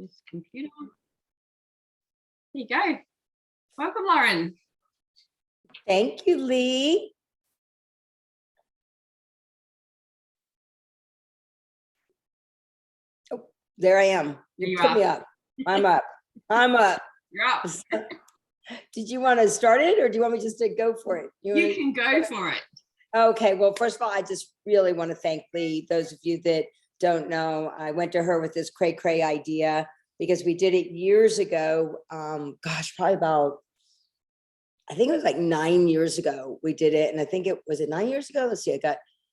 this computer. There you go. Welcome, Loren. Thank you, Lee. Oh, there I am. You put me up. I'm up. I'm up. You're up. Did you want to start it, or do you want me just to go for it? You can go for it. Okay. Well, first of all, I just really want to thank Lee. Those of you that don't know, I went to her with this cray idea because we did it years ago. Gosh, probably about, I think it was like 9 years ago we did it. And I think it was 9 years ago. Let's see,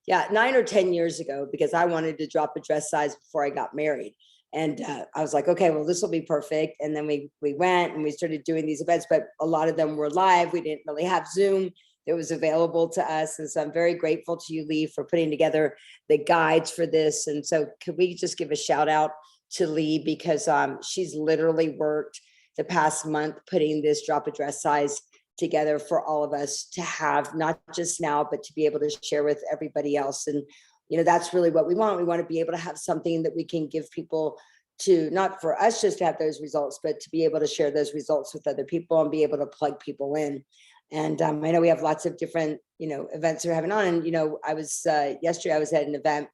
9 or 10 years ago, because I wanted to drop a dress size before I got married. And I was like, okay, well, this will be perfect. And then we went and we started doing these events, but a lot of them were live. We didn't really have Zoom that was available to us. And so I'm very grateful to you, Lee, for putting together the guides for this. And so could we just give a shout out to Lee, because she's literally worked the past month putting this drop a dress size together for all of us to have, not just now, but to be able to share with everybody else. And that's really what we want. We want to be able to have something that we can give people to, not for us just to have those results, but to be able to share those results with other people and be able to plug people in. And I know we have lots of different, events we're having on. And, I was, yesterday I was at an event,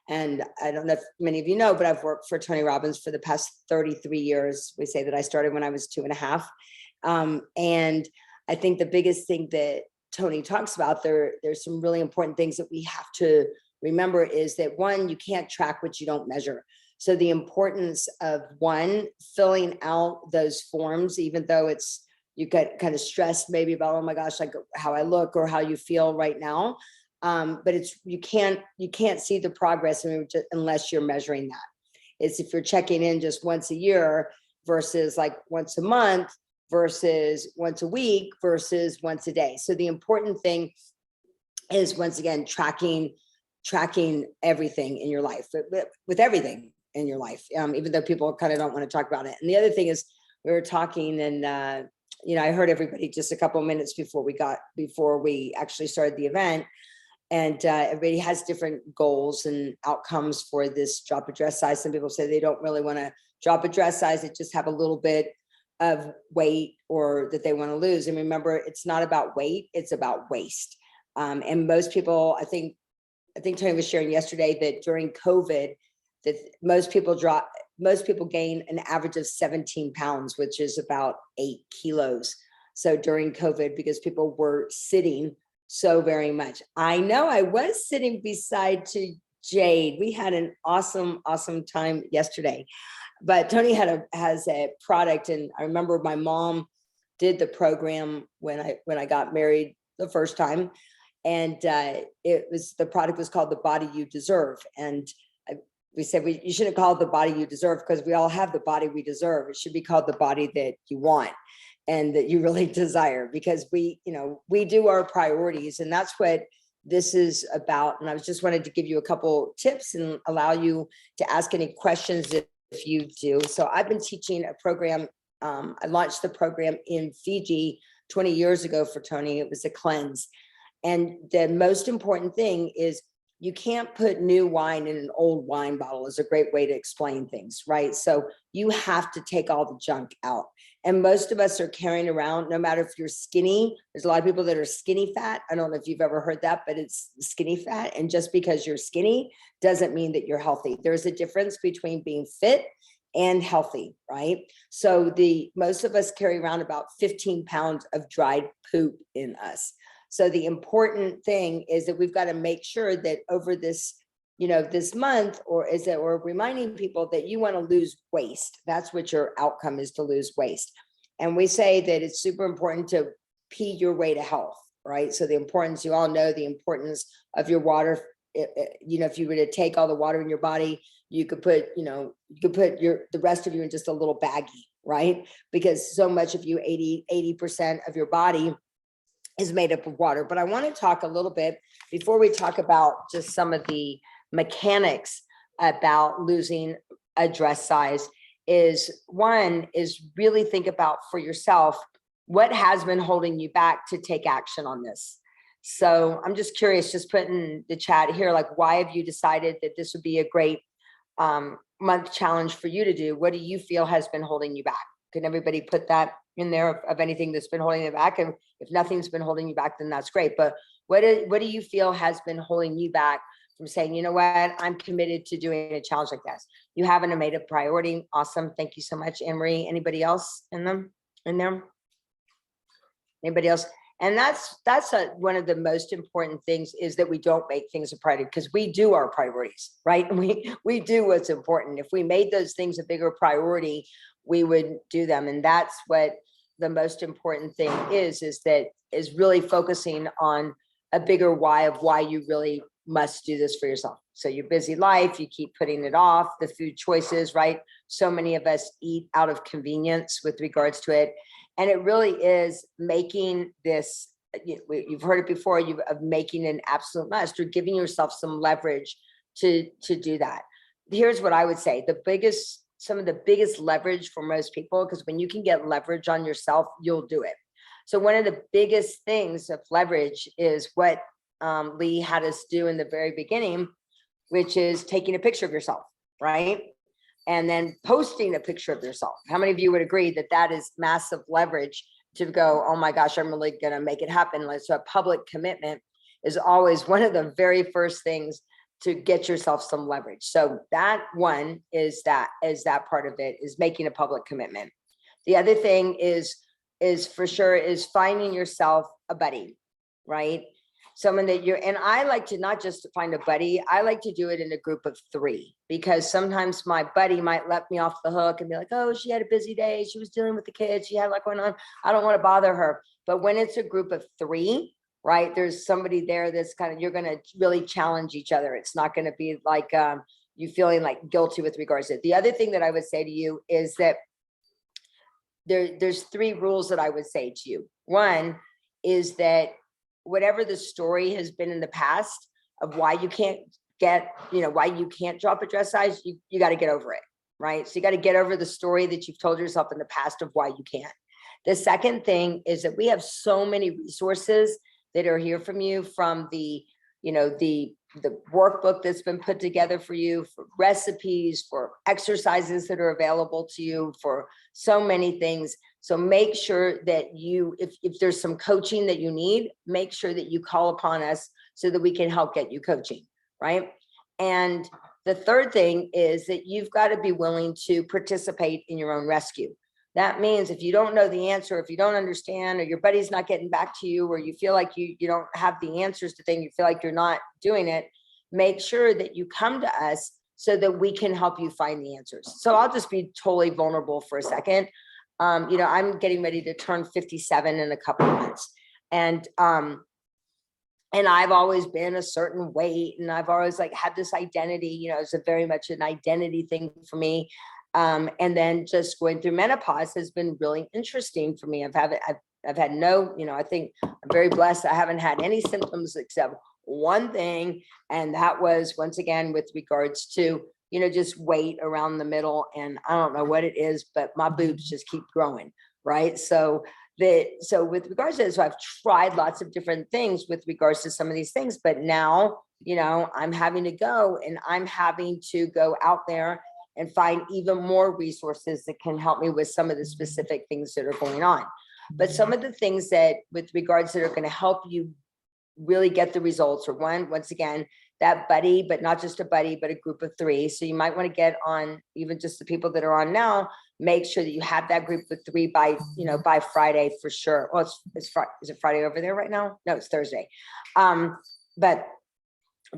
and I don't know if many of you know, but I've worked for Tony Robbins for the past 33 years. We say that I started when I was 2.5. And I think the biggest thing that Tony talks about, there's some really important things that we have to remember is that, one, you can't track what you don't measure. So the importance of, one, filling out those forms, even though you get kind of stressed maybe about, oh my gosh, like how I look or how you feel right now. But you can't see the progress unless you're measuring that. It's if you're checking in just once a year versus like once a month versus once a week versus once a day. So the important thing is, once again, tracking everything in your life, with everything in your life, even though people kind of don't want to talk about it. And the other thing is, we were talking, and I heard everybody just a couple of minutes before we actually started the event, and everybody has different goals and outcomes for this drop a dress size. Some people say they don't really want to drop a dress size, they just have a little bit of weight or that they want to lose. And remember, it's not about weight, it's about waist. And most people, I think Tony was sharing yesterday that during COVID, that most people gain an average of 17 pounds, which is about 8 kilos. So during COVID, because people were sitting so very much. I know I was sitting beside to Jade. We had an awesome time yesterday. But Tony has a product, and I remember my mom did the program when I got married the first time. And the product was called The Body You Deserve. And we said, you shouldn't call it The Body You Deserve, because we all have the body we deserve. It should be called The Body That You Want and that you really desire, because we do our priorities, and that's what this is about. And I just wanted to give you a couple tips and allow you to ask any questions if you do. So I've been teaching a program. I launched the program in Fiji 20 years ago for Tony. It was a cleanse. And the most important thing is, you can't put new wine in an old wine bottle, is a great way to explain things, right? So you have to take all the junk out. And most of us are carrying around, no matter if you're skinny, there's a lot of people that are skinny fat. I don't know if you've ever heard that, but it's skinny fat. And just because you're skinny doesn't mean that you're healthy. There's a difference between being fit and healthy, right? So most of us carry around about 15 pounds of dried poop in us. So the important thing is that we've got to make sure that over this, this month, or reminding people that you want to lose waste. That's what your outcome is, to lose waste. And we say that it's super important to pee your way to health, right? So the importance, you all know the importance of your water. If you were to take all the water in your body, you could put the rest of you in just a little baggie, right? Because so much of you, 80% of your body is made up of water. But I want to talk a little bit, before we talk about just some of the mechanics about losing a dress size, is really think about for yourself, what has been holding you back to take action on this. So I'm just curious, just put in the chat here, like, why have you decided that this would be a great month challenge for you to do. What do you feel has been holding you back? Can everybody put that in there of anything that's been holding you back? And if nothing's been holding you back, then that's great. But what do you feel has been holding you back from saying, you know what, I'm committed to doing a challenge like this? You haven't made a priority. Awesome. Thank you so much, Anne-Marie. Anybody else in there? Anybody else? And that's one of the most important things, is that we don't make things a priority, because we do our priorities, right? We do what's important. If we made those things a bigger priority, we would do them. And that's what the most important thing is really focusing on a bigger why of why you really must do this for yourself. So your busy life, you keep putting it off, the food choices, right? So many of us eat out of convenience with regards to it. And it really is making this, you've heard it before, of making an absolute must, or giving yourself some leverage to do that. Here's what I would say. Some of the biggest leverage for most people, because when you can get leverage on yourself, you'll do it. So one of the biggest things of leverage is what Lee had us do in the very beginning, which is taking a picture of yourself, right? And then posting a picture of yourself. How many of you would agree that that is massive leverage to go, oh my gosh, I'm really going to make it happen? So a public commitment is always one of the very first things to get yourself some leverage. So that one is that part of it, is making a public commitment. The other thing is for sure is finding yourself a buddy, right? Someone that and I like to not just find a buddy, I like to do it in a group of 3, because sometimes my buddy might let me off the hook and be like, oh, she had a busy day, she was dealing with the kids, she had a lot going on, I don't want to bother her. But when it's a group of 3, right, there's somebody there that's you're going to really challenge each other. It's not going to be like you feeling like guilty with regards to it. The other thing that I would say to you is that there's 3 rules that I would say to you. One is that whatever the story has been in the past of why you can't why you can't drop a dress size, you got to get over it, right? So you got to get over the story that you've told yourself in the past of why you can't. The second thing is that we have so many resources that are here from you, from the workbook that's been put together for you, for recipes, for exercises that are available to you, for so many things. So make sure that if there's some coaching that you need, make sure that you call upon us so that we can help get you coaching, right? And the third thing is that you've got to be willing to participate in your own rescue. That means if you don't know the answer, if you don't understand, or your buddy's not getting back to you, or you feel like you don't have the answers to things, you feel like you're not doing it, make sure that you come to us so that we can help you find the answers. So I'll just be totally vulnerable for a second. I'm getting ready to turn 57 in a couple of months. And I've always been a certain weight, and I've always had this identity, it's very much an identity thing for me. And then just going through menopause has been really interesting for me. I've had no, I think I'm very blessed. I haven't had any symptoms except one thing. And that was, once again, with regards to, just weight around the middle. And I don't know what it is, but my boobs just keep growing. Right. So with regards to this, so I've tried lots of different things with regards to some of these things, but now, I'm having to go out there and find even more resources that can help me with some of the specific things that are going on. But some of the things that with regards that are going to help you really get the results are once again, that buddy, but not just a buddy, but a group of 3. So you might want to get on, even just the people that are on now, make sure that you have that group of 3 by Friday for sure. Well, is it Friday over there right now? No, it's Thursday. But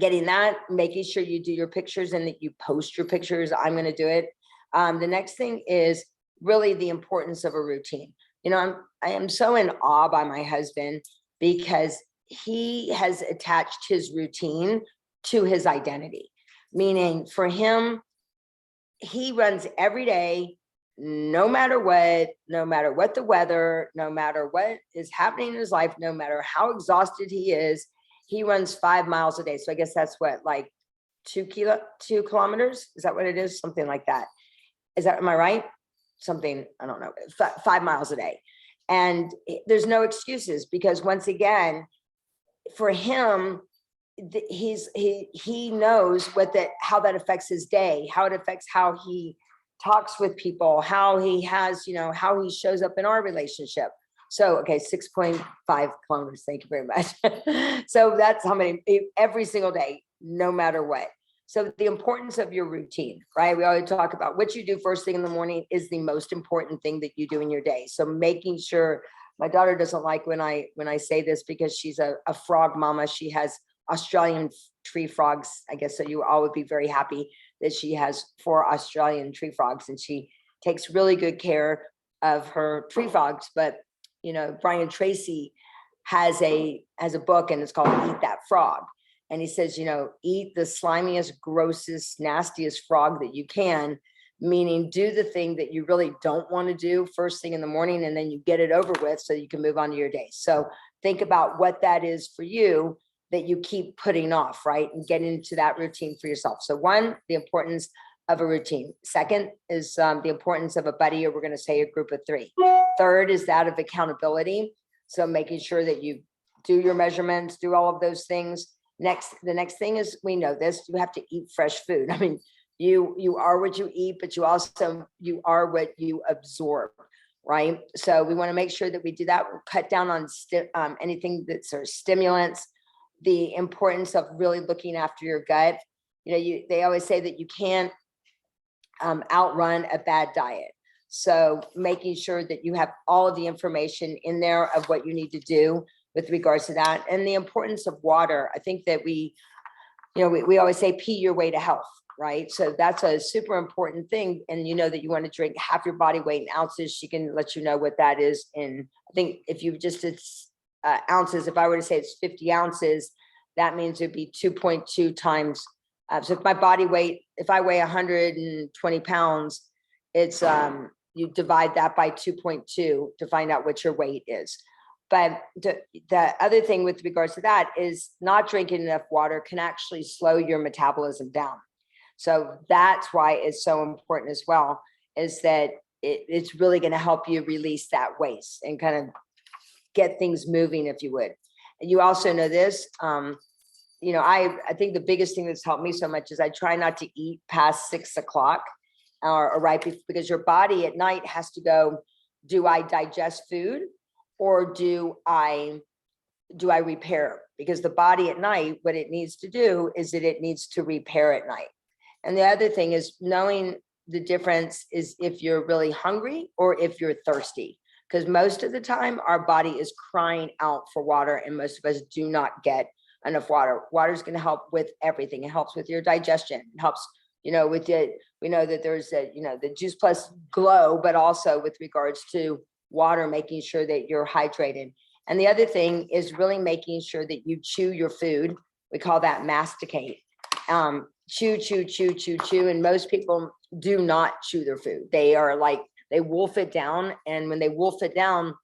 getting that, making sure you do your pictures and that you post your pictures. I'm going to do it. The next thing is really the importance of a routine. I am so in awe by my husband, because he has attached his routine to his identity, meaning for him, he runs every day, no matter what the weather, no matter what is happening in his life, no matter how exhausted he is, he runs 5 miles a day. So I guess that's what, 2 kilometers? Is that what it is? Something like that. Am I right? Something, I don't know, 5 miles a day. And there's no excuses, because once again, for him, he knows how that affects his day, how it affects how he talks with people, how he has, how he shows up in our relationship. So, okay, 6.5 kilometers. Thank you very much. So that's how many every single day, no matter what. So the importance of your routine, right? We always talk about what you do first thing in the morning is the most important thing that you do in your day. So making sure, my daughter doesn't like when I say this because she's a frog mama. She has Australian tree frogs, I guess. So you all would be very happy that she has 4 Australian tree frogs, and she takes really good care of her tree frogs. But, Brian Tracy has a book, and it's called Eat That Frog. And he says, eat the slimiest, grossest, nastiest frog that you can, meaning do the thing that you really don't want to do first thing in the morning, and then you get it over with so you can move on to your day. So think about what that is for you that you keep putting off, right? And get into that routine for yourself. So 1, the importance of a routine. 2nd is the importance of a buddy, or we're going to say a group of 3. 3rd is that of accountability. So making sure that you do your measurements, do all of those things. The next thing is, we know this, you have to eat fresh food. I mean, you are what you eat, but you are what you absorb, right? So we want to make sure that we do that. We'll cut down on anything that's sort of stimulants. The importance of really looking after your gut. They always say that you can't outrun a bad diet. So making sure that you have all of the information in there of what you need to do with regards to that. And the importance of water. I think that we always say pee your way to health, right? So that's a super important thing. And that you want to drink half your body weight in ounces. She can let you know what that is. And I think if you just ounces, if I were to say it's 50 ounces, that means it'd be 2.2 times. So if my body weight, if I weigh 120 pounds, it's you divide that by 2.2 to find out what your weight is. But the other thing with regards to that is not drinking enough water can actually slow your metabolism down. So that's why it's so important as well, is that it's really going to help you release that waste and kind of get things moving, if you would. And you also know this, I think the biggest thing that's helped me so much is I try not to eat past 6 o'clock or right before, because your body at night has to go, do I digest food or do I repair? Because the body at night, what it needs to do is that it needs to repair at night. And the other thing is knowing the difference is if you're really hungry or if you're thirsty. Because most of the time our body is crying out for water, and most of us do not get enough water. Water is going to help with everything. It helps with your digestion. It helps, with it. We know that there's the Juice Plus Glow, but also with regards to water, making sure that you're hydrated. And the other thing is really making sure that you chew your food. We call that masticate. Chew. And most people do not chew their food. They are like, they wolf it down. And when they wolf it down,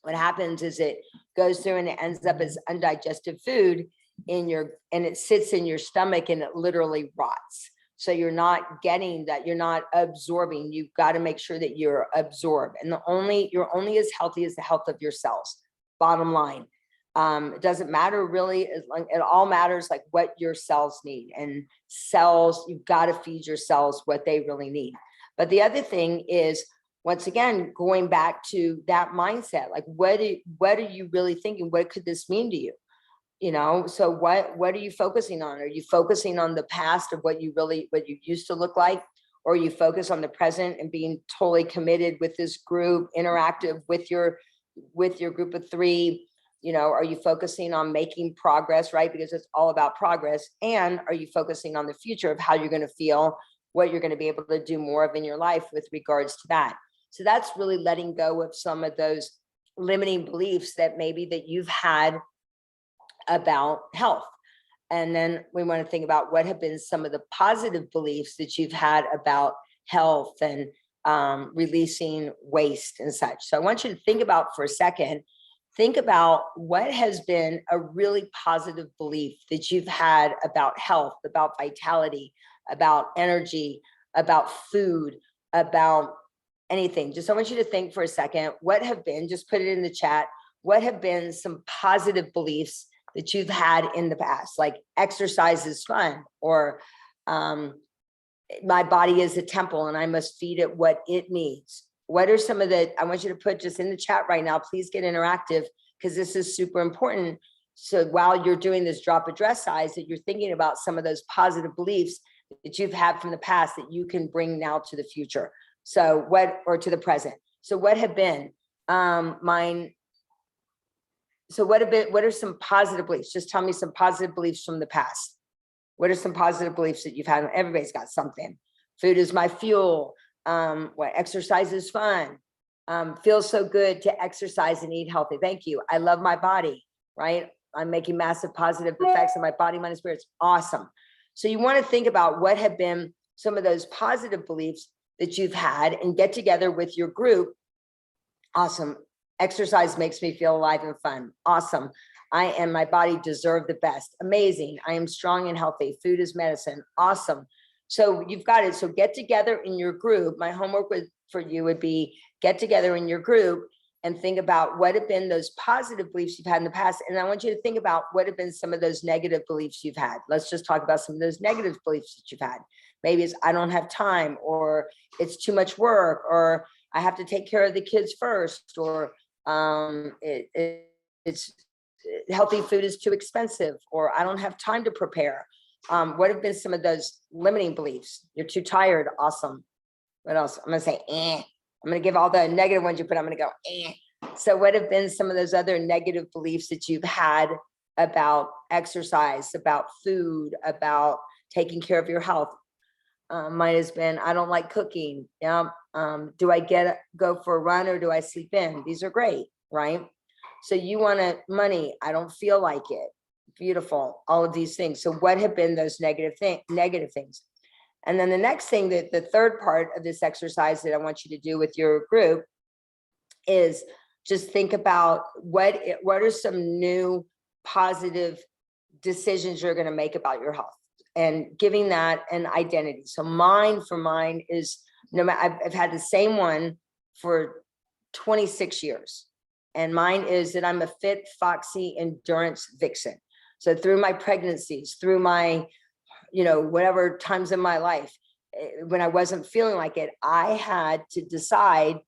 what happens is it goes through and it ends up as undigested food and it sits in your stomach and it literally rots. So you're not getting that, you're not absorbing. You've got to make sure that you're absorbed. And you're only as healthy as the health of your cells. Bottom line. It doesn't matter really, it all matters like what your cells need. And cells, you've got to feed your cells what they really need. But the other thing is, once again, going back to that mindset, like what are you really thinking? What could this mean to you? So what are you focusing on? Are you focusing on the past of what you used to look like? Or are you focus on the present and being totally committed with this group, interactive with your group of 3? Are you focusing on making progress, right? Because it's all about progress. And are you focusing on the future of how you're going to feel, what you're going to be able to do more of in your life with regards to that? So that's really letting go of some of those limiting beliefs that maybe that you've had about health. And then we want to think about what have been some of the positive beliefs that you've had about health and releasing waste and such. So I want you to think about for a second, think about what has been a really positive belief that you've had about health, about vitality, about energy, about food, about anything. Just I want you to think for a second, what have been, just put it in the chat, what have been some positive beliefs that you've had in the past, like exercise is fun, or my body is a temple and I must feed it what it needs. What are some of the, I want you to put just in the chat right now, please get interactive, because this is super important. So while you're doing this drop a dress size, that you're thinking about some of those positive beliefs that you've had from the past that you can bring now to the future. So what, or to the present. So what have been mine? So what are some positive beliefs? Just tell me some positive beliefs from the past. What are some positive beliefs that you've had? Everybody's got something. Food is my fuel. What, exercise is fun. Feels so good to exercise and eat healthy. Thank you. I love my body, right? I'm making massive positive effects on my body, mind, and spirit. It's awesome. So you want to think about what have been some of those positive beliefs that you've had and get together with your group. Awesome. Exercise makes me feel alive and fun. Awesome. I and my body deserve the best. Amazing. I am strong and healthy. Food is medicine. Awesome. So you've got it. So get together in your group. My homework for you would be get together in your group and think about what have been those positive beliefs you've had in the past. And I want you to think about what have been some of those negative beliefs you've had. Let's just talk about some of those negative beliefs that you've had. Maybe it's I don't have time, or it's too much work, or I have to take care of the kids first, or it's healthy food is too expensive, or I don't have time to prepare. What have been some of those limiting beliefs? You're too tired. Awesome. What else? I'm going to say, I'm going to give all the negative ones you put. I'm going to go, So what have been some of those other negative beliefs that you've had about exercise, about food, about taking care of your health? Mine has been, I don't like cooking. Yeah. Do I go for a run, or do I sleep in? These are great, right? So you want money. I don't feel like it. Beautiful. All of these things. So what have been those negative things? And then the next thing, that the third part of this exercise that I want you to do with your group is just think about what are some new positive decisions you're going to make about your health, and giving that an identity. So mine is, no matter, I've had the same one for 26 years. And mine is that I'm a fit, foxy, endurance vixen. So through my pregnancies, through my, whatever times in my life, when I wasn't feeling like it, I had to decide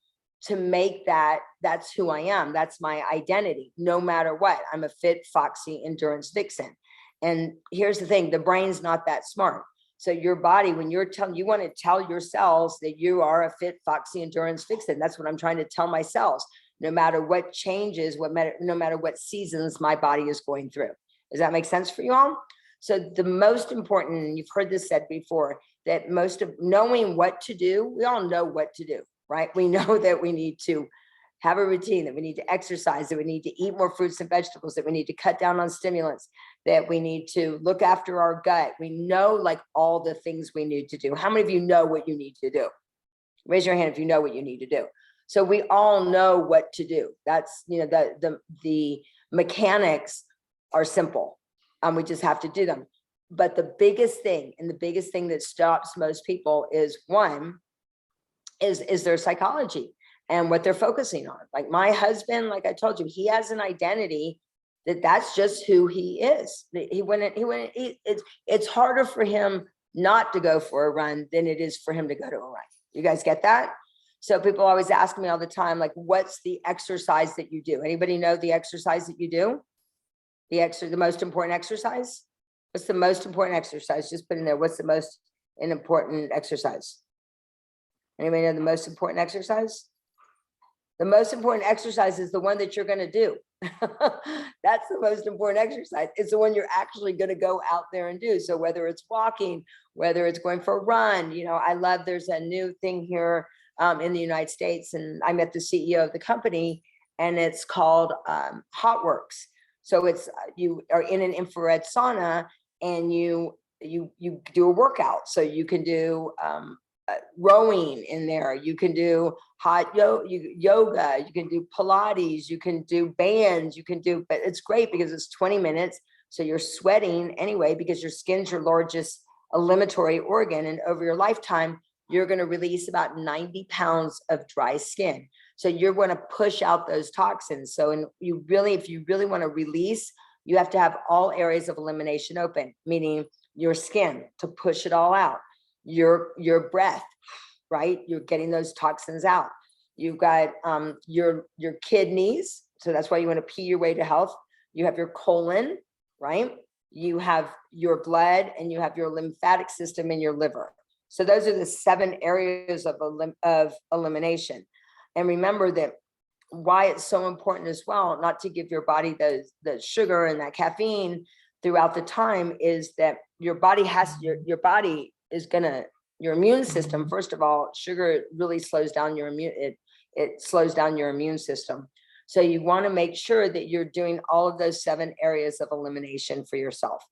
to make that's who I am. That's my identity, no matter what. I'm a fit, foxy, endurance vixen. And here's the thing, the brain's not that smart. So your body, when you want to tell your cells that you are a fit, foxy, endurance vixen. That's what I'm trying to tell my cells, no matter what changes, no matter what seasons my body is going through. Does that make sense for you all? So the most important, and you've heard this said before, that most of knowing what to do, we all know what to do, right? We know that we need to have a routine, that we need to exercise, that we need to eat more fruits and vegetables, that we need to cut down on stimulants, that we need to look after our gut. We know like all the things we need to do. How many of you know what you need to do? Raise your hand if you know what you need to do. So we all know what to do. That's, the mechanics are simple. We just have to do them. But the biggest thing, that stops most people is their psychology and what they're focusing on. Like my husband, like I told you, he has an identity that's just who he is. It's harder for him not to go for a run than it is for him to go to a run. You guys get that? So people always ask me all the time, like, what's the exercise that you do? Anybody know the exercise that you do? The most important exercise? What's the most important exercise? Just put in there, what's the most important exercise? Anybody know the most important exercise? The most important exercise is the one that you're going to do. That's the most important exercise. It's the one you're actually going to go out there and do. So whether it's walking, whether it's going for a run, I love, there's a new thing here in the United States, and I met the CEO of the company, and it's called Hot Works. So it's you are in an infrared sauna, and you do a workout. So you can do rowing in there. You can do hot yoga. You can do Pilates. You can do bands. But it's great because it's 20 minutes. So you're sweating anyway, because your skin's your largest eliminatory organ. And over your lifetime, you're going to release about 90 pounds of dry skin. So you're going to push out those toxins. So if you really want to release You have to have all areas of elimination open, meaning your skin to push it all out, your breath, right? You're getting those toxins out. You've got your kidneys. So that's why you want to pee your way to health. You have your colon, right? You have your blood, and you have your lymphatic system and your liver. So those are the 7 areas of elimination. And remember that why it's so important as well, not to give your body the sugar and that caffeine throughout the time, is that your body your immune system, first of all, sugar really slows down your it slows down your immune system. So you want to make sure that you're doing all of those 7 areas of elimination for yourself.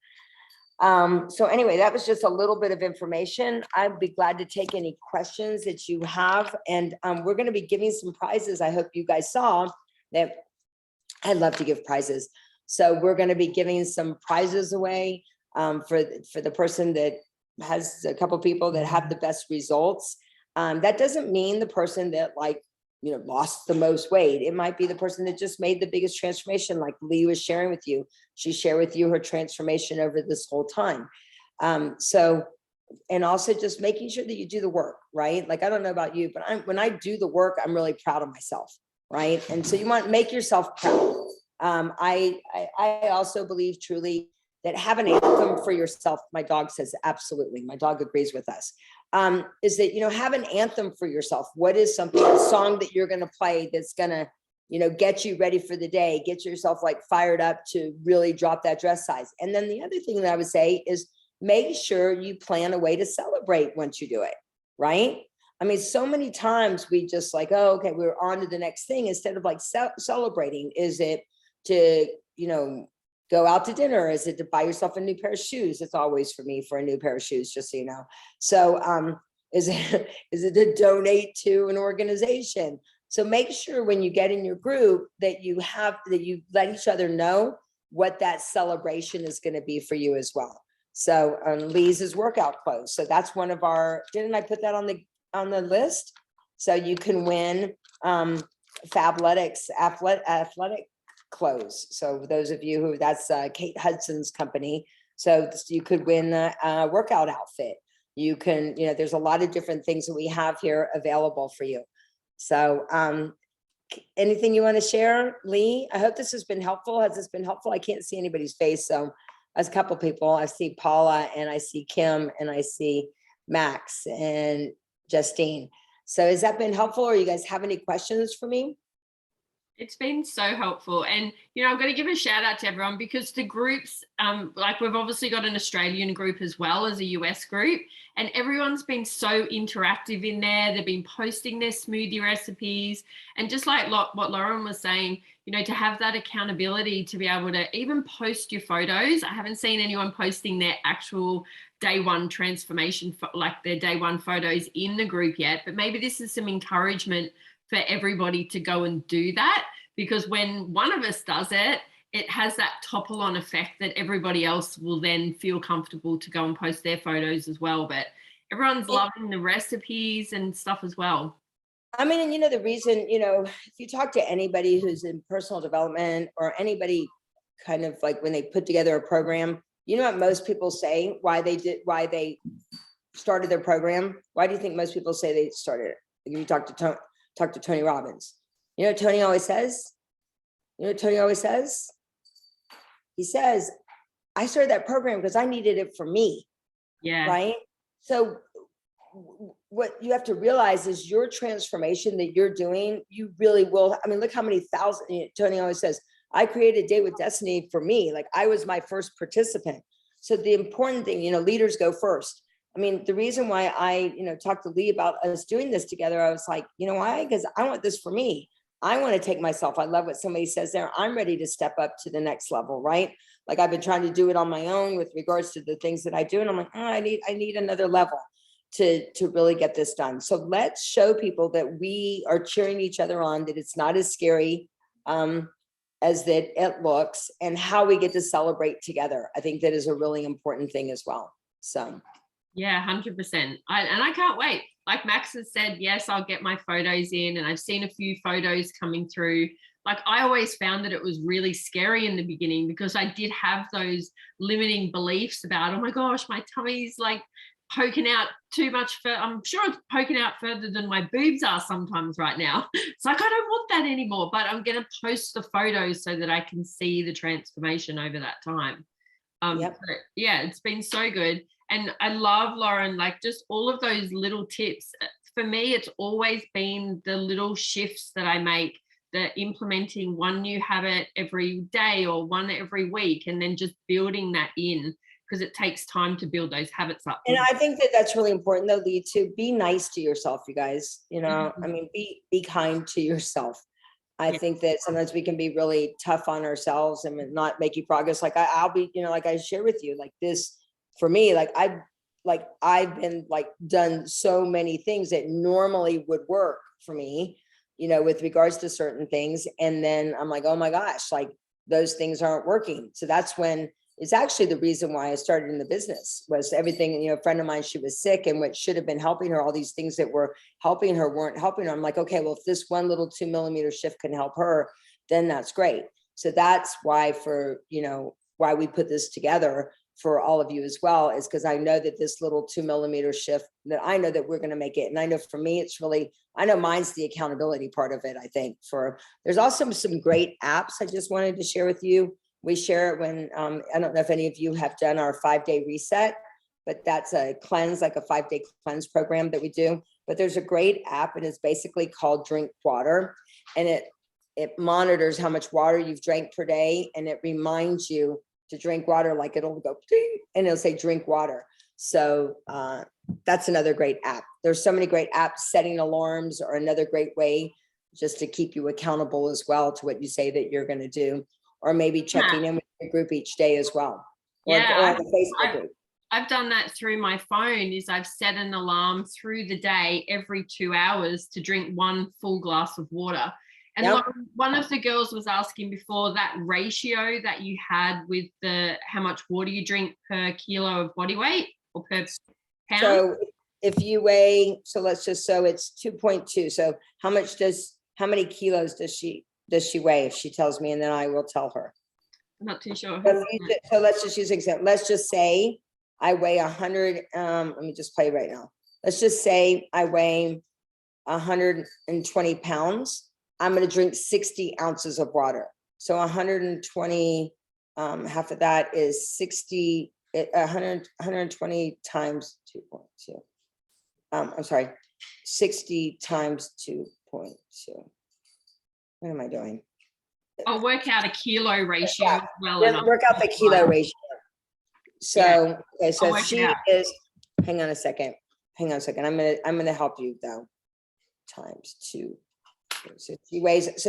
So anyway, that was just a little bit of information. I'd be glad to take any questions that you have. And we're going to be giving some prizes. I hope you guys saw that. I love to give prizes. So we're going to be giving some prizes away for the person that has a couple people that have the best results. That doesn't mean the person that lost the most weight. It might be the person that just made the biggest transformation, like Lee was sharing with you. She shared with you her transformation over this whole time. And also just making sure that you do the work, right? Like, I don't know about you, but when I do the work, I'm really proud of myself, right? And so you want to make yourself proud. I also believe truly that have an anthem for yourself. My dog says absolutely. My dog agrees with us. Is that, have an anthem for yourself. What is a song that you're going to play that's going to, get you ready for the day, get yourself fired up to really drop that dress size. And then the other thing that I would say is make sure you plan a way to celebrate once you do it, right? I mean, so many times we just oh, okay, we're on to the next thing instead of celebrating. Is it to, go out to dinner? Is it to buy yourself a new pair of shoes? It's always for me for a new pair of shoes, just so you know. So is it to donate to an organization? So make sure when you get in your group that you let each other know what that celebration is going to be for you as well. So Lee's is workout clothes. So that's one of our, didn't I put that on the list? So you can win Fabletics athletic clothes. So those of you who, that's Kate Hudson's company. So you could win a workout outfit. You can, there's a lot of different things that we have here available for you. So anything you want to share, Lee? I hope this has been helpful. Has this been helpful? I can't see anybody's face. So as a couple people, I see Paula and I see Kim and I see Max and Justine. So has that been helpful, or you guys have any questions for me? It's been so helpful. And, I'm going to give a shout out to everyone, because the groups, we've obviously got an Australian group as well as a US group, and everyone's been so interactive in there. They've been posting their smoothie recipes, and just like what Loren was saying, to have that accountability to be able to even post your photos. I haven't seen anyone posting their actual day one transformation, their day one photos in the group yet, but maybe this is some encouragement for everybody to go and do that, because when one of us does it, it has that topple on effect that everybody else will then feel comfortable to go and post their photos as well. But everyone's loving the recipes and stuff as well. I mean, and the reason, if you talk to anybody who's in personal development, or anybody kind of when they put together a program, what most people say, why they started their program? Why do you think most people say they started it? If you talk to Tony Robbins, Tony always says, he says, I started that program because I needed it for me. Yeah. Right. So what you have to realize is your transformation that you're doing, you really will. I mean, look how many thousand, Tony always says, I created Date with Destiny for me. I was my first participant. So the important thing, leaders go first. I mean, the reason why I, talked to Lee about us doing this together, I was like, why? Because I want this for me. I want to take myself. I love what somebody says there. I'm ready to step up to the next level, right? I've been trying to do it on my own with regards to the things that I do. And I'm like, I need another level to really get this done. So let's show people that we are cheering each other on, that it's not as scary as that it looks, and how we get to celebrate together. I think that is a really important thing as well. So. Yeah, 100%. I can't wait. Like Max has said, yes, I'll get my photos in, and I've seen a few photos coming through. like I always found that it was really scary in the beginning because I did have those limiting beliefs about, oh my gosh, my tummy's like poking out too much. I'm sure it's poking out further than my boobs are sometimes right now. It's like, I don't want that anymore, but I'm going to post the photos so that I can see the transformation over that time. Yep. Yeah, it's been so good. And I love, Loren, like just all of those little tips. For me, it's always been the little shifts that I make, the implementing one new habit every day or one every week, and then just building that in, because it takes time to build those habits up. And I think that that's really important, though, Lee, to be nice to yourself, you guys. You know, I mean, be kind to yourself. I think that sometimes we can be really tough on ourselves and not making progress. Like I'll be, you know, like I share with you, like this for me, like I've been like done so many things that normally would work for me, you know, with regards to certain things. And then I'm like, oh my gosh, like those things aren't working. So that's when it's actually the reason why I started in the business, was everything, you know, a friend of mine, she was sick, and what should have been helping her, all these things that were helping her weren't helping her. I'm like, okay, well, if this one little 2 millimeter shift can help her, then that's great. So that's why why we put this together for all of you as well, is because I know that this little 2 millimeter shift, that I know that we're going to make it. And I know for me, it's really, I know mine's the accountability part of it. I think there's also some great apps I just wanted to share with you. We share it when, I don't know if any of you have done our 5-day reset, but that's a cleanse, like a 5-day cleanse program that we do. But there's a great app, and it's basically called Drink Water. And it monitors how much water you've drank per day. And it reminds you to drink water, like it'll go ding, and it'll say drink water. So that's another great app. There's so many great apps. Setting alarms are another great way just to keep you accountable as well to what you say that you're going to do. Or maybe checking in with your group each day as well. Or the Facebook group. I've done that through my phone. Is I've set an alarm through the day every 2 hours to drink 1 full glass of water. And one of the girls was asking before, that ratio that you had with how much water you drink per kilo of body weight or per pound. So if you weigh, so it's 2.2. So how many kilos does she weigh, if she tells me, and then I will tell her. I'm not too sure. So let's just use an example. Let's just say I weigh 100. Let me just play right now. Let's just say I weigh 120 pounds. I'm going to drink 60 ounces of water. So 120, half of that is 60, 120 times 2.2. I'm sorry, 60 times 2.2. What am I doing? I'll work out a kilo ratio as well. Work out the kilo ratio. So, okay, so she is, hang on a second. I'm going to help you though. Times 2. So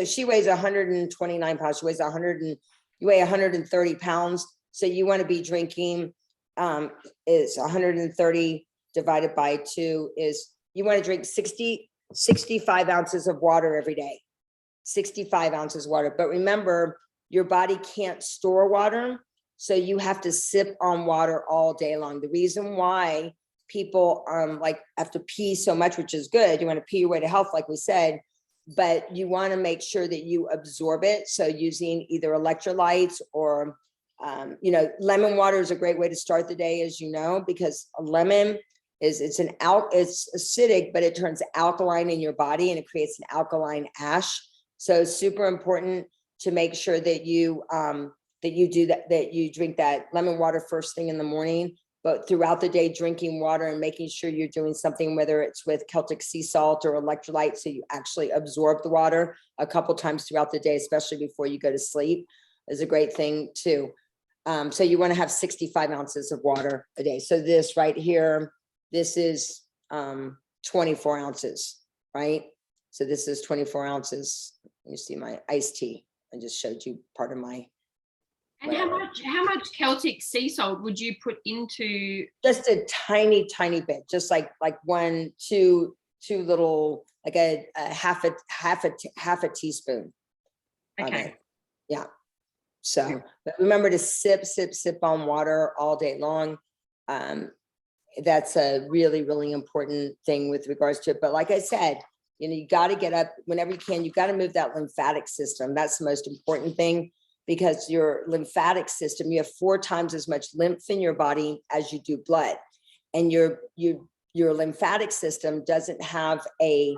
she weighs 129 pounds. She weighs you weigh 130 pounds. So you want to be drinking, is 130 divided by 2 is, you want to drink 65 ounces of water every day. 65 ounces of water. But remember, your body can't store water. So you have to sip on water all day long. The reason why people have to pee so much, which is good. You want to pee your way to health, like we said, but you want to make sure that you absorb it. So using either electrolytes or, lemon water is a great way to start the day, as you know, because a lemon it's acidic, but it turns alkaline in your body and it creates an alkaline ash. So it's super important to make sure that you that you drink that lemon water first thing in the morning, but throughout the day, drinking water and making sure you're doing something, whether it's with Celtic sea salt or electrolytes, so you actually absorb the water a couple times throughout the day, especially before you go to sleep, is a great thing too. So you want to have 65 ounces of water a day. So this right here, this is 24 ounces, right? So this is 24 ounces. You see my iced tea. I just showed you part of my. And how much Celtic sea salt would you put into? Just a tiny bit, just like two little, like a half a teaspoon. Okay. Yeah. So, but remember to sip on water all day long. That's a really, really important thing with regards to it. But like I said, You got to get up whenever you can. You got to move that lymphatic system. That's the most important thing, because your lymphatic system, you have 4 times as much lymph in your body as you do blood. And your lymphatic system doesn't have an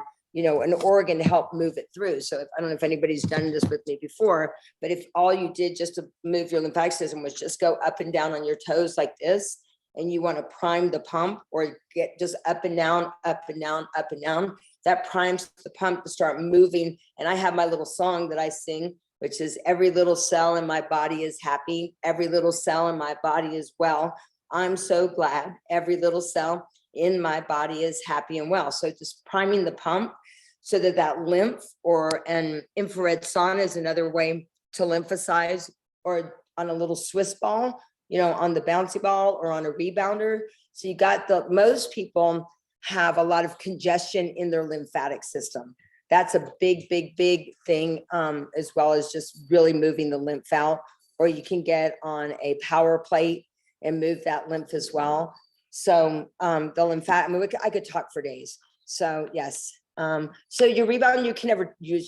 organ to help move it through. So I don't know if anybody's done this with me before, but if all you did just to move your lymphatic system was just go up and down on your toes like this, and you want to prime the pump, or get just up and down, up and down, up and down, that primes the pump to start moving. And I have my little song that I sing, which is every little cell in my body is happy. Every little cell in my body is well. I'm so glad every little cell in my body is happy and well. So just priming the pump so that lymph, or an infrared sauna is another way to lymphocyze, or on a little Swiss ball, on the bouncy ball, or on a rebounder. So you got most people have a lot of congestion in their lymphatic system. That's a big, big, big thing, as well as just really moving the lymph out. Or you can get on a power plate and move that lymph as well. So the lymphatic, I could talk for days. So yes. So your rebound, you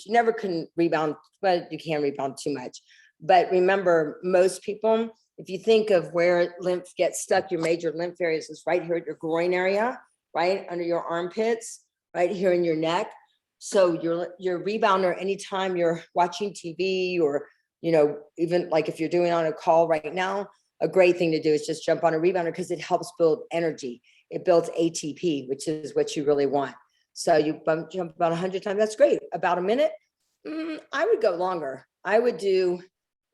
never can rebound, but you can rebound too much. But remember, most people, if you think of where lymph gets stuck, your major lymph areas is right here at your groin area, right under your armpits, right here in your neck. So your rebounder, anytime you're watching TV, or, even like if you're doing on a call right now, a great thing to do is just jump on a rebounder, because it helps build energy. It builds ATP, which is what you really want. So you jump about 100 times. That's great. About a minute. I would go longer. I would do,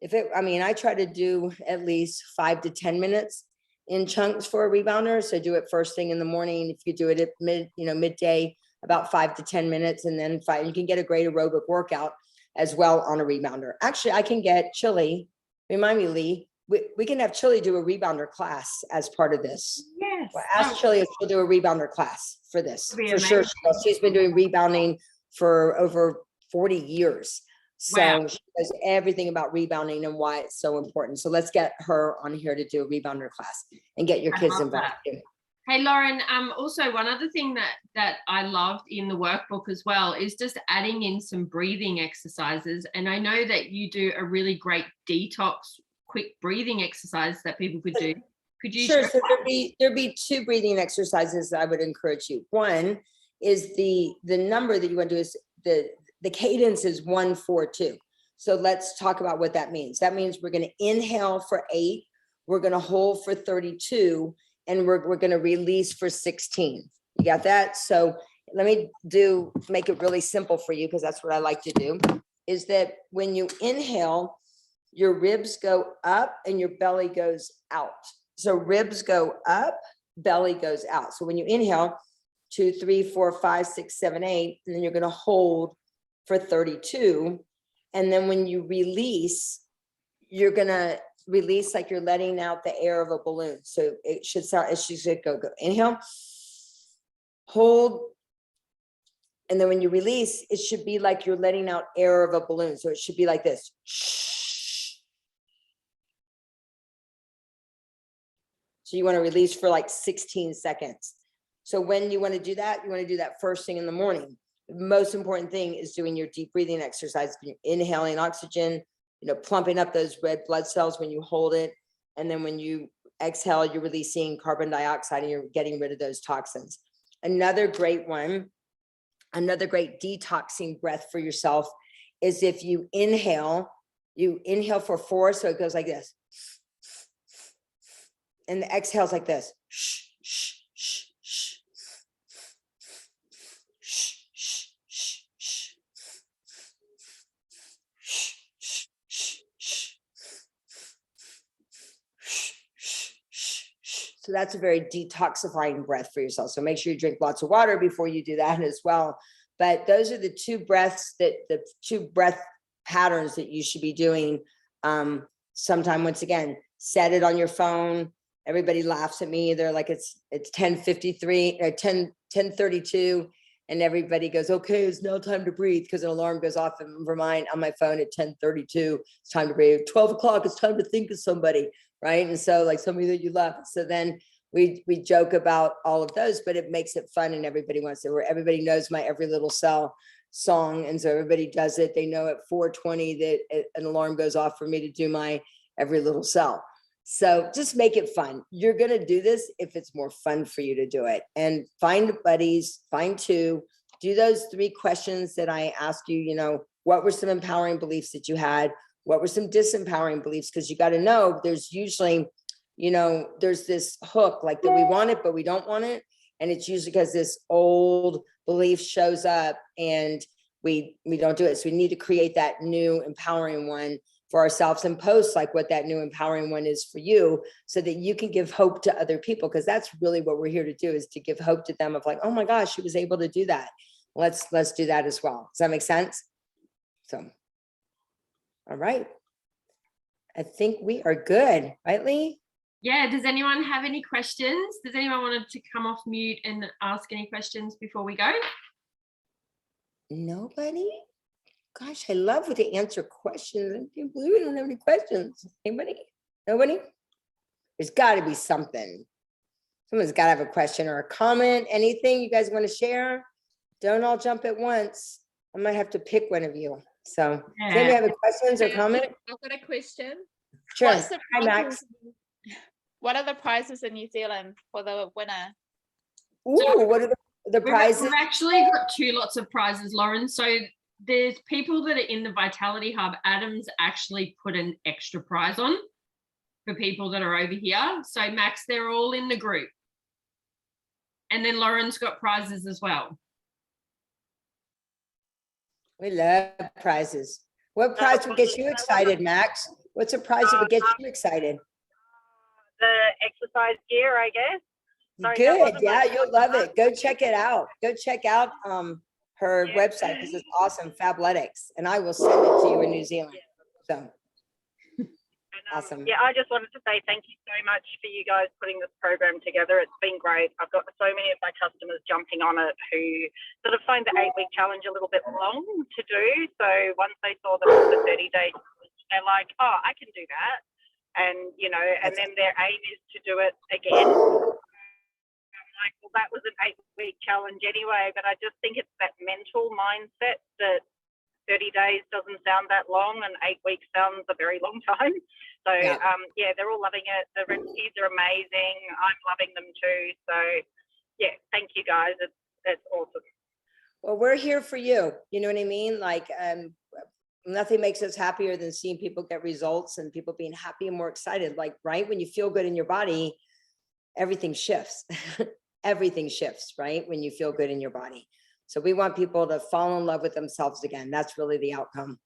I try to do at least 5 to 10 minutes in chunks for a rebounder. So do it first thing in the morning. If you do it at midday, about 5 to 10 minutes, and then you can get a great aerobic workout as well on a rebounder. Actually, I can get Chili. Remind me, Lee, we can have Chili do a rebounder class as part of this. Yes. Well, ask Chili if she'll do a rebounder class for this. For amazing. sure. She's been doing rebounding for over 40 years. So wow. She knows everything about rebounding and why it's so important. So let's get her on here to do a rebounder class and get your kids involved too. Hey, Loren, also one other thing that I loved in the workbook as well is just adding in some breathing exercises. And I know that you do a really great detox, quick breathing exercise that people could do. Could you Sure. So there'd be 2 breathing exercises that I would encourage you. One is the number that you want to do is the cadence is 1-4-2. So let's talk about what that means. That means we're going to inhale for 8, we're going to hold for 32, and we're going to release for 16. You got that? So let me make it really simple for you, because that's what I like to do, is that when you inhale, your ribs go up and your belly goes out. So ribs go up, belly goes out. So when you inhale, 2, 3, 4, 5, 6, 7, 8, and then you're going to hold for 32. And then when you release, you're going to release like you're letting out the air of a balloon. So it should go inhale, hold. And then when you release, it should be like you're letting out air of a balloon. So it should be like this. So you want to release for like 16 seconds. So when you want to do that, you want to do that first thing in the morning. The most important thing is doing your deep breathing exercise. You're inhaling oxygen, plumping up those red blood cells when you hold it. And then when you exhale, you're releasing carbon dioxide and you're getting rid of those toxins. Another great one, another great detoxing breath for yourself is if you inhale for 4. So it goes like this. And the exhale is like this. Shh, shh, shh, shh. Shh, shh, shh, shh. Shh, shh, shh, shh. Shh, shh, shh, shh. So that's a very detoxifying breath for yourself. So make sure you drink lots of water before you do that as well. But those are the 2 breaths the 2 breath patterns that you should be doing. Sometime, once again, set it on your phone. Everybody laughs at me. They're like, it's 10:53 or 10:32. And everybody goes, okay, it's now time to breathe, because an alarm goes off and remind on my phone at 10:32, it's time to breathe. 12 o'clock, it's time to think of somebody, right? And so like somebody that you love. So then we joke about all of those, but it makes it fun and everybody wants it, where everybody knows my Every Little Cell song. And so everybody does it. They know at 4:20 that an alarm goes off for me to do my Every Little Cell. So just make it fun. You're going to do this if it's more fun for you to do it. And find buddies, find two, do those 3 questions that I asked you, you know, what were some empowering beliefs that you had? What were some disempowering beliefs? Because you got to know there's usually, you know, there's this hook like that we want it, but we don't want it. And it's usually because this old belief shows up and we don't do it. So we need to create that new empowering one for ourselves and post like what that new empowering one is for you, so that you can give hope to other people. Because that's really what we're here to do, is to give hope to them of like, oh my gosh, she was able to do that. Let's do that as well. Does that make sense? So, all right. I think we are good, right, Lee? Yeah, does anyone have any questions? Does anyone want to come off mute and ask any questions before we go? Nobody? Gosh, I love when they answer questions. I can't believe we don't have any questions. Anybody? Nobody? There's got to be something. Someone's got to have a question or a comment, anything you guys want to share. Don't all jump at once. I might have to pick one of you. So, does anybody have any questions or comment? I've got a question. Sure. What's the Hi, Max. What are the prizes in New Zealand for the winner? Ooh, what are the prizes? We've actually got 2 lots of prizes, Lauren. So there's people that are in the Vitality Hub. Adam's actually put an extra prize on for people that are over here. So Max, they're all in the group. And then Lauren's got prizes as well. We love prizes. What prize would get you excited, Max? What's a prize that would get you excited? The exercise gear, I guess. Sorry, Good. Yeah, you'll love it. Go check it out. Go check out her website, because it's awesome, Fabletics. And I will send it to you in New Zealand. So awesome. Yeah, I just wanted to say thank you so much for you guys putting this program together. It's been great. I've got so many of my customers jumping on it who sort of find the 8-week challenge a little bit long to do. So once they saw the 30-day, they're like, oh, I can do that. And, you know, and then their aim is to do it again. I'm like, well, that was an 8-week challenge anyway, but I just think it's that mental mindset that 30 days doesn't sound that long and 8 weeks sounds a very long time. So, yeah, they're all loving it. The recipes are amazing. I'm loving them too. So, yeah, thank you guys. It's awesome. Well, we're here for you. You know what I mean? Like, nothing makes us happier than seeing people get results and people being happy and more excited. Like, right, when you feel good in your body, everything shifts. Everything shifts, right? When you feel good in your body. So we want people to fall in love with themselves again. That's really the outcome.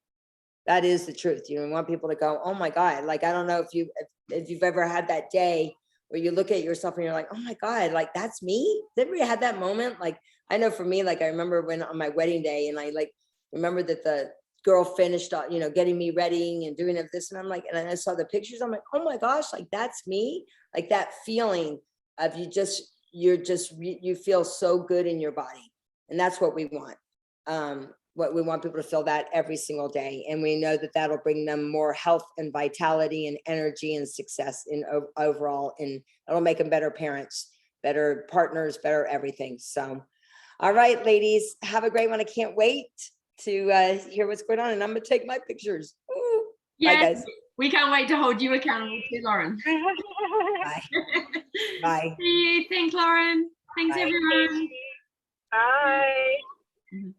That is the truth. You want people to go, oh my God, like, I don't know if you've ever had that day where you look at yourself and you're like, oh my God, like, that's me. Did we have that moment? Like, I know for me, like, I remember when on my wedding day, and I like remember that the girl finished, you know, getting me ready and doing this. And I'm like, and I saw the pictures. I'm like, oh my gosh, like, that's me. Like, that feeling of you feel so good in your body. And that's what we want. What we want people to feel that every single day. And we know that that'll bring them more health and vitality and energy and success in overall, and it'll make them better parents, better partners, better everything. So, all right, ladies, have a great one. I can't wait to hear what's going on, and I'm gonna take my pictures. Ooh. Yeah, bye, guys. We can't wait to hold you accountable too, Lauren. Bye. Bye. See you. Thanks, Lauren. Thanks, Bye. everyone. Bye. Mhm.